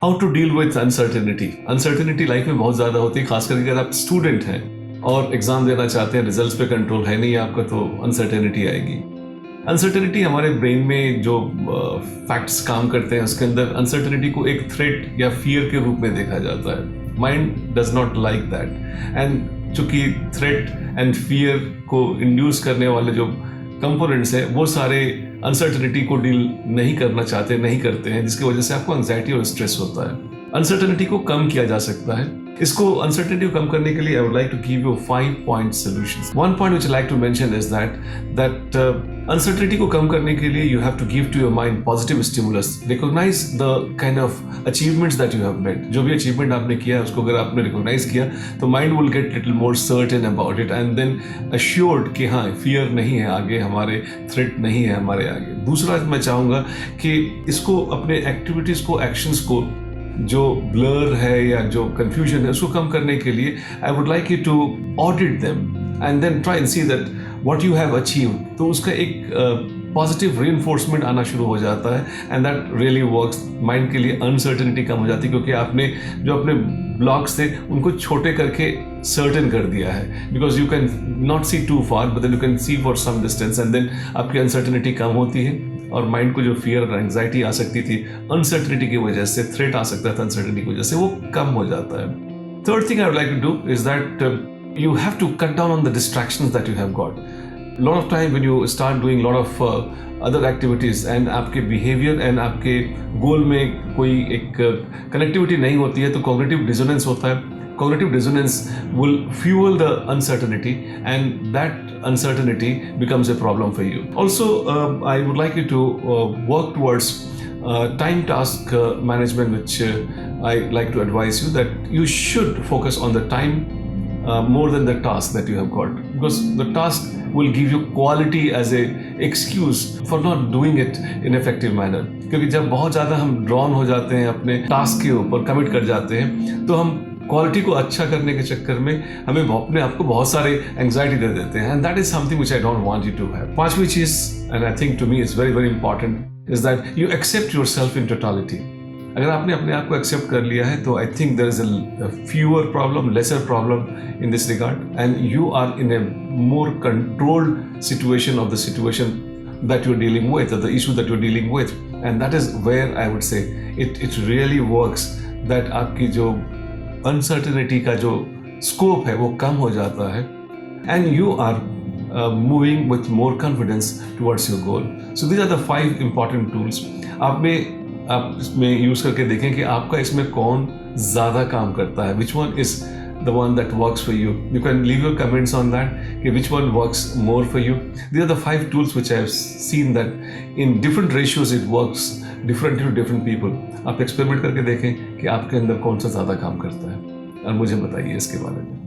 How to deal with uncertainty life में बहुत ज़्यादा होती है, खास करके अगर आप स्टूडेंट हैं और एग्ज़ाम देना चाहते हैं, रिजल्ट्स पे कंट्रोल है नहीं आपका, तो अनसर्टेनिटी आएगी। अनसर्टेनिटी हमारे ब्रेन में जो फैक्ट्स काम करते हैं उसके अंदर अनसर्टेनिटी को एक थ्रेट या फियर के रूप में देखा जाता है। Mind does not like that, and चूंकि थ्रेट एंड फियर को इंड्यूस करने वाले जो कंपोनेंट्स हैं वो सारे अनसर्टेनिटी को डील नहीं करते हैं, जिसकी वजह से आपको एंजाइटी और स्ट्रेस होता है। अनसर्टेनिटी को कम किया जा सकता है। इसको अनसर्टेनिटी को कम करने के लिए I would like to give you 5 point solutions. One point which I like to mention is that uncertainty को कम करने के लिए you have to give to your mind positive stimulus. Recognise the kind of achievements that you have made. जो भी achievement आपने किया है उसको अगर आपने रिकॉग्नाइज किया तो mind will get little more certain about it and then assured कि हाँ, फियर नहीं है आगे, हमारे थ्रेट नहीं है हमारे आगे। दूसरा मैं चाहूँगा कि इसको अपने एक्टिविटीज़ को, एक्शंस को, जो ब्लर है या जो कंफ्यूजन है उसको कम करने के लिए I would like you to audit them and then try and see that what you have achieved. तो उसका एक पॉजिटिव रीइंफोर्समेंट आना शुरू हो जाता है and that really works. Mind के लिए अनसर्टेनिटी कम हो जाती है क्योंकि आपने जो अपने ब्लॉक्स थे उनको छोटे करके सर्टेन कर दिया है। Because you can not see too far but then you can see for some distance and then आपकी अनसर्टेनिटी कम होती है और माइंड को जो फियर और एंग्जाइटी आ सकती थी अनसर्टेनिटी की वजह से, थ्रेट आ सकता था अनसर्टेनिटी की वजह से, वो कम हो जाता है। Third thing I would like to do is that you have to cut down on the distractions that you have got. A lot of time when you start doing a lot of other activities and आपके behavior and आपके goal में कोई एक connectivity नहीं होती है तो cognitive dissonance होता है। Cognitive dissonance will fuel the uncertainty and that uncertainty becomes a problem for you. Also, I would like you to work towards time task management, which I like to advise you that you should focus on the time more than the task that you have got, because the task will give you quality as a excuse for not doing it in effective manner. क्योंकि जब बहुत ज़्यादा हम drawn हो जाते हैं अपने task के ऊपर, कमिट कर जाते हैं, तो हम क्वालिटी को अच्छा करने के चक्कर में हमें अपने आप को बहुत सारे एंग्जाइटी दे देते हैं, and that is something which I don't want you to have. पांचवी चीज, and I think to me is very very important, is that you accept yourself in totality. अगर आपने अपने आप को एक्सेप्ट कर लिया है तो I think there is a fewer problem, lesser problem in this regard, and you are in a more controlled situation of the situation that you're dealing with, or the issue that you're dealing with, and that is where I would say it really works, that आपकी जो uncertainty का जो scope है वो कम हो जाता है and you are moving with more confidence towards your goal. So these are the 5 important tools. आप इसमें यूज़ करके देखें कि आपका इसमें कौन ज़्यादा काम करता है, which one is the one that works for you. You can leave your comments on that, okay, which one works more for you. These are the 5 tools which I have seen that in different ratios it works differently to different people. आप experiment करके देखें कि आपके अंदर कौन सा ज़्यादा काम करता है और मुझे बताइए इसके बारे में।